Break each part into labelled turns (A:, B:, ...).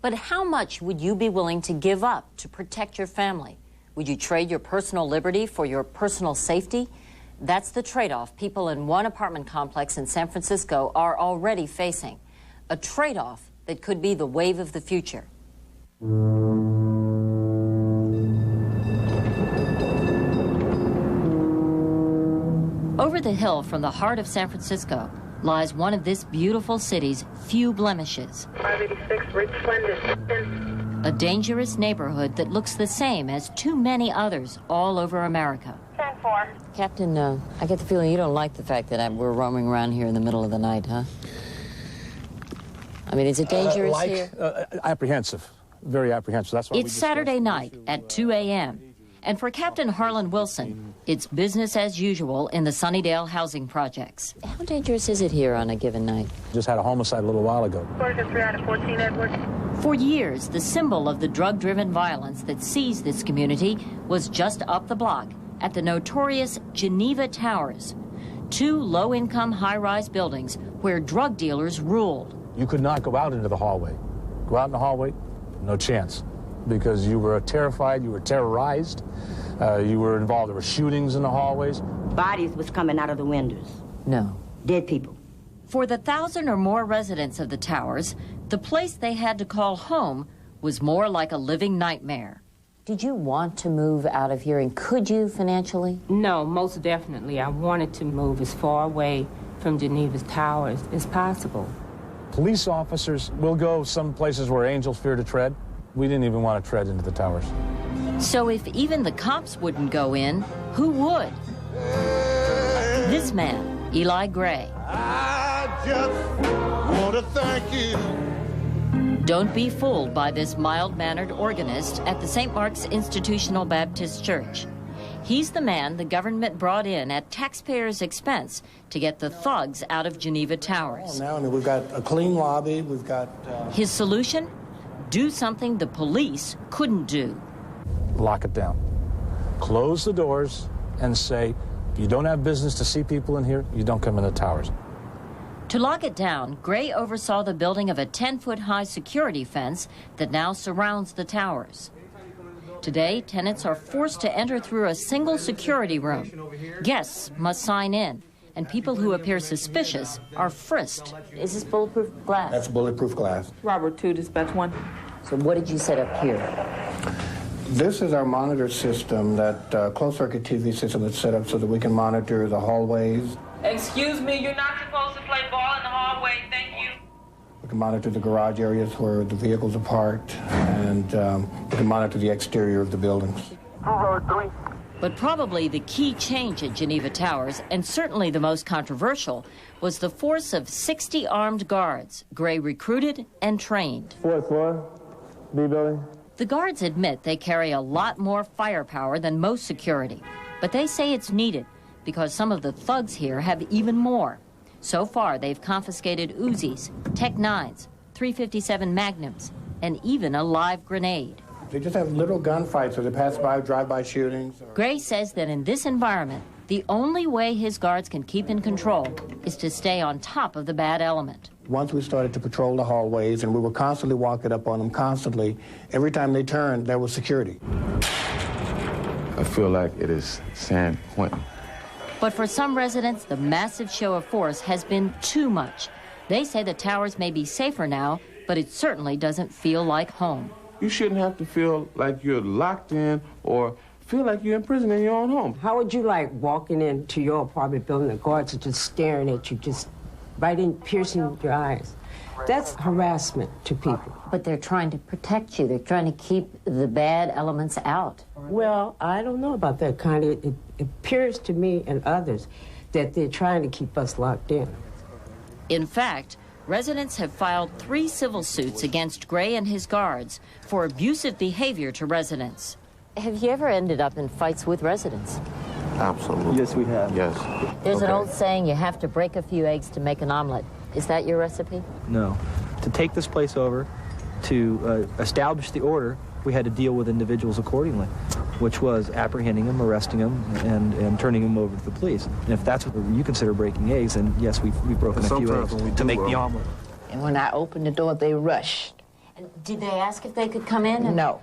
A: But how much would you be willing to give up to protect your family? Would you trade your personal liberty for your personal safety? That's the trade-off people in one apartment complex in San Francisco are already facing. A trade-off that could be the wave of the future. Over the hill from the heart of San Francisco lies one of this beautiful city's few blemishes.
B: 586, Ridge Splendid.
A: A dangerous neighborhood that looks the same as too many others all over America.
B: 10-4.
A: Captain, I get the feeling you don't like the fact that we're roaming around here in the middle of the night, huh? I mean, is it dangerous here?
C: Apprehensive. Very apprehensive. That's why
A: it's Saturday night at 2 a.m. And for Captain Harlan Wilson, it's business as usual in the Sunnydale housing projects. How dangerous is it here on a given night?
C: Just had a homicide a little while ago.
B: 3 out of 14, Edward.
A: For years, the symbol of the drug-driven violence that seized this community was just up the block at the notorious Geneva Towers, 2 low-income high-rise buildings where drug dealers ruled.
C: You could not go out into the hallway. Go out in the hallway, no chance. Because you were terrified, you were terrorized, you were involved. There were shootings in the hallways.
D: Bodies was coming out of the windows.
A: No.
D: Dead people.
A: For the 1,000 or more residents of the towers, the place they had to call home was more like a living nightmare. Did you want to move out of here, and could you financially?
E: No, most definitely. I wanted to move as far away from Geneva's Towers as possible.
C: Police officers will go some places where angels fear to tread. We didn't even want to tread into the towers.
A: So if even the cops wouldn't go in, who would? This man, Eli Gray.
F: I just want to thank you.
A: Don't be fooled by this mild-mannered organist at the St. Mark's Institutional Baptist Church. He's the man the government brought in at taxpayers' expense to get the thugs out of Geneva Towers.
G: Now we've got a clean lobby, we've got...
A: His solution? Do something the police couldn't do.
C: Lock it down. Close the doors and say, if you don't have business to see people in here, you don't come in the towers.
A: To lock it down, Gray oversaw the building of a 10-foot-high security fence that now surrounds the towers. Today, tenants are forced to enter through a single security room. Guests must sign in, and people who appear suspicious are frisked. Is this bulletproof glass?
G: That's bulletproof glass.
E: Robert 2, dispatch 1.
A: So what did you set up here?
G: This is our monitor system, that closed-circuit TV system that's set up so that we can monitor the hallways.
E: Excuse me, you're not supposed to play ball in the hallway. Thank you.
G: We can monitor the garage areas where the vehicles are parked, and we can monitor the exterior of the buildings.
A: But probably the key change at Geneva Towers, and certainly the most controversial, was the force of 60 armed guards Gray recruited and trained.
C: 4th floor, B building.
A: The guards admit they carry a lot more firepower than most security, but they say it's needed because some of the thugs here have even more. So far, they've confiscated Uzis, Tech-9s, .357 Magnums, and even a live grenade.
G: They just have little gunfights, or they pass by, drive-by shootings.
A: Gray says that in this environment, the only way his guards can keep in control is to stay on top of the bad element.
G: Once we started to patrol the hallways, and we were constantly walking up on them, constantly, every time they turned, there was security.
H: I feel like it is San Quentin.
A: But for some residents, the massive show of force has been too much. They say the towers may be safer now, but it certainly doesn't feel like home.
H: You shouldn't have to feel like you're locked in or feel like you're in prison in your own home.
I: How would you like walking into your apartment building, the guards are just staring at you, just right in, piercing your eyes? That's harassment to people.
A: But they're trying to protect you. They're trying to keep the bad elements out.
I: Well, I don't know about that kind of... It appears to me and others that they're trying to keep us locked in.
A: In fact, residents have filed 3 civil suits against Gray and his guards for abusive behavior to residents. Have you ever ended up in fights with residents?
H: Absolutely.
J: Yes, we have.
H: Yes.
A: There's an old saying, you have to break a few eggs to make an omelet. Is that your recipe?
J: No. To take this place over, to establish the order, we had to deal with individuals accordingly, which was apprehending them, arresting them, and turning them over to the police. And if that's what you consider breaking eggs, then yes, we've broken a few eggs to make the omelet.
K: And when I opened the door, they rushed.
A: Did they ask if they could come in?
K: No.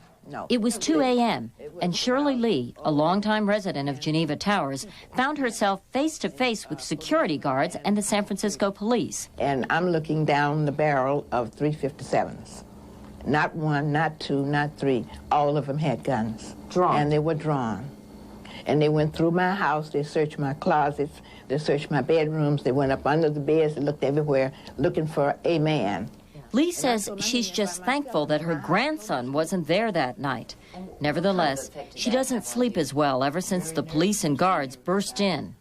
A: It was 2 a.m., and Shirley Lee, a longtime resident of Geneva Towers, found herself face-to-face with security guards and the San Francisco police.
K: And I'm looking down the barrel of 357s. Not one, not two, not three. All of them had guns.
A: Drawn?
K: And they were drawn. And they went through my house, they searched my closets, they searched my bedrooms, they went up under the beds, they looked everywhere, looking for a man.
A: Lee says she's just thankful that her grandson wasn't there that night. Nevertheless, she doesn't sleep as well ever since the police and guards burst in.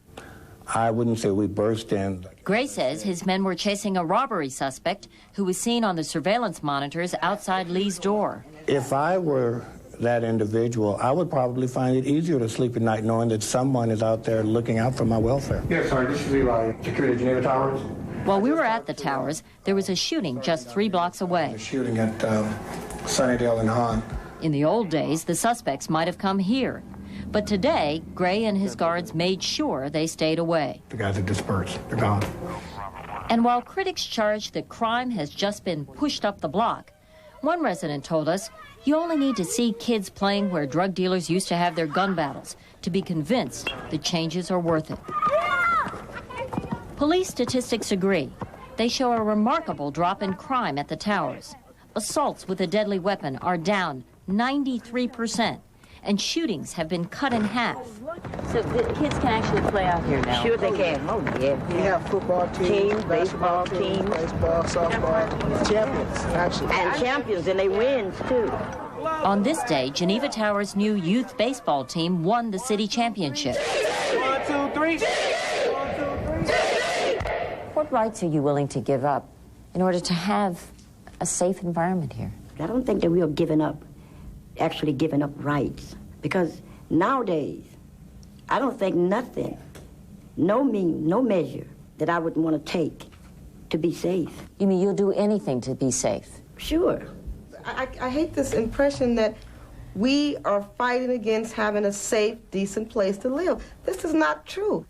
G: I wouldn't say we burst in.
A: Gray says his men were chasing a robbery suspect who was seen on the surveillance monitors outside Lee's door.
G: If I were that individual, I would probably find it easier to sleep at night knowing that someone is out there looking out for my welfare. Yes, sorry, this is Levi. Security at Geneva Towers.
A: While we were at the towers, there was a shooting just 3 blocks away.
G: A shooting at Sunnydale and Hahn.
A: In the old days, the suspects might have come here. But today, Gray and his guards made sure they stayed away.
G: The guys are dispersed. They're gone.
A: And while critics charge that crime has just been pushed up the block, one resident told us, you only need to see kids playing where drug dealers used to have their gun battles to be convinced the changes are worth it. Police statistics agree. They show a remarkable drop in crime at the towers. Assaults with a deadly weapon are down 93%, and shootings have been cut in half. So the kids can actually play out here now?
D: Sure they can. Oh, yeah.
L: We have football teams,
D: baseball teams,
L: baseball, softball, champions, actually.
D: And champions, and they win, too.
A: On this day, Geneva Towers' new youth baseball team won the city championship.
L: 1, 2, 3.
A: What rights are you willing to give up in order to have a safe environment here?
D: I don't think that we are actually giving up rights. Because nowadays, I don't think nothing, no measure that I would want to take to be safe.
A: You mean you'll do anything to be safe?
D: Sure.
M: I hate this impression that we are fighting against having a safe, decent place to live. This is not true.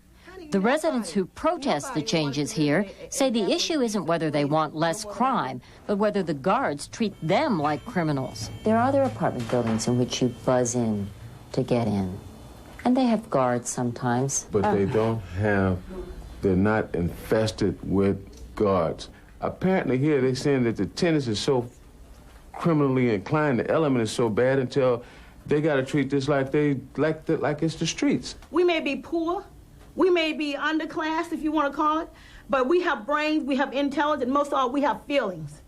A: The residents who protest the changes here say the issue isn't whether they want less crime, but whether the guards treat them like criminals. There are other apartment buildings in which you buzz in to get in, and they have guards sometimes.
H: But they don't have, they're not infested with guards. Apparently here they're saying that the tenants is so criminally inclined, the element is so bad until they got to treat this like it's the streets.
N: We may be poor. We may be underclass, if you want to call it, but we have brains, we have intelligence, most of all, we have feelings.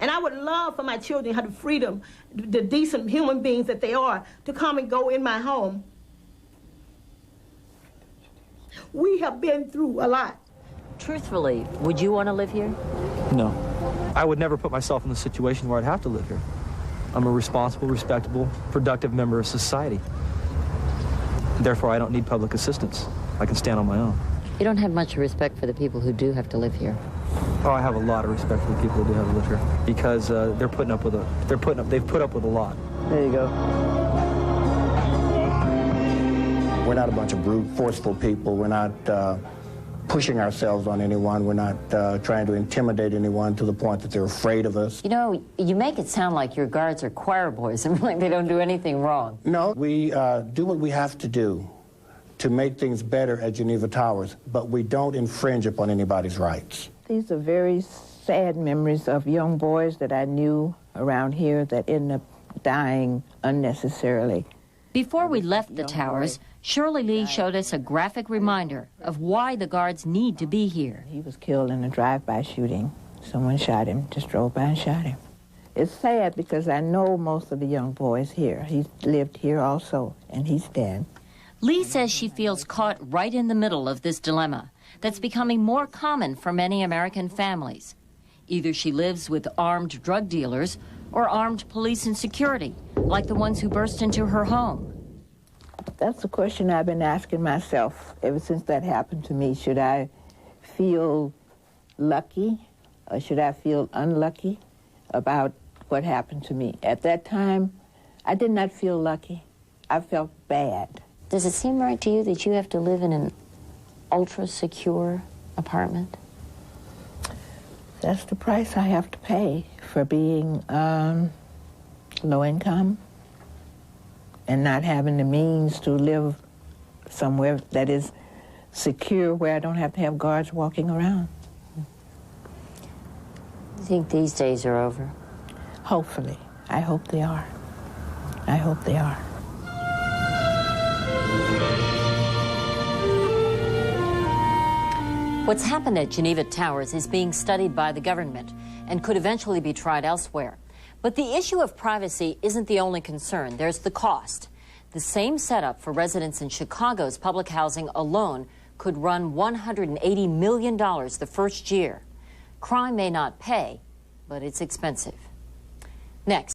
N: And I would love for my children to have the freedom, the decent human beings that they are, to come and go in my home. We have been through a lot.
A: Truthfully, would you want to live here?
J: No. I would never put myself in the situation where I'd have to live here. I'm a responsible, respectable, productive member of society. Therefore, I don't need public assistance. I can stand on my own.
A: You don't have much respect for the people who do have to live here.
J: Oh, I have a lot of respect for the people who do have to live here because they've put up with a lot.
K: There you go.
G: We're not a bunch of brute, forceful people. We're not pushing ourselves on anyone. We're not trying to intimidate anyone to the point that they're afraid of us.
A: You know, you make it sound like your guards are choir boys and like they don't do anything wrong.
G: No, we do what we have to do to make things better at Geneva Towers, but we don't infringe upon anybody's rights.
K: These are very sad memories of young boys that I knew around here that ended up dying unnecessarily.
A: Before we left the towers, Shirley Lee showed us a graphic reminder of why the guards need to be here.
K: He was killed in a drive-by shooting. Someone shot him, just drove by and shot him. It's sad because I know most of the young boys here. He lived here also, and he's dead.
A: Lee says she feels caught right in the middle of this dilemma that's becoming more common for many American families. Either she lives with armed drug dealers or armed police and security, like the ones who burst into her home.
K: That's a question I've been asking myself ever since that happened to me. Should I feel lucky or should I feel unlucky about what happened to me? At that time, I did not feel lucky. I felt bad.
A: Does it seem right to you that you have to live in an ultra-secure apartment?
K: That's the price I have to pay for being low income and not having the means to live somewhere that is secure, where I don't have to have guards walking around.
A: You think these days are over?
K: Hopefully. I hope they are. I hope they are.
A: What's happened at Geneva Towers is being studied by the government and could eventually be tried elsewhere. But the issue of privacy isn't the only concern. There's the cost. The same setup for residents in Chicago's public housing alone could run $180 million the first year. Crime may not pay, but it's expensive. Next.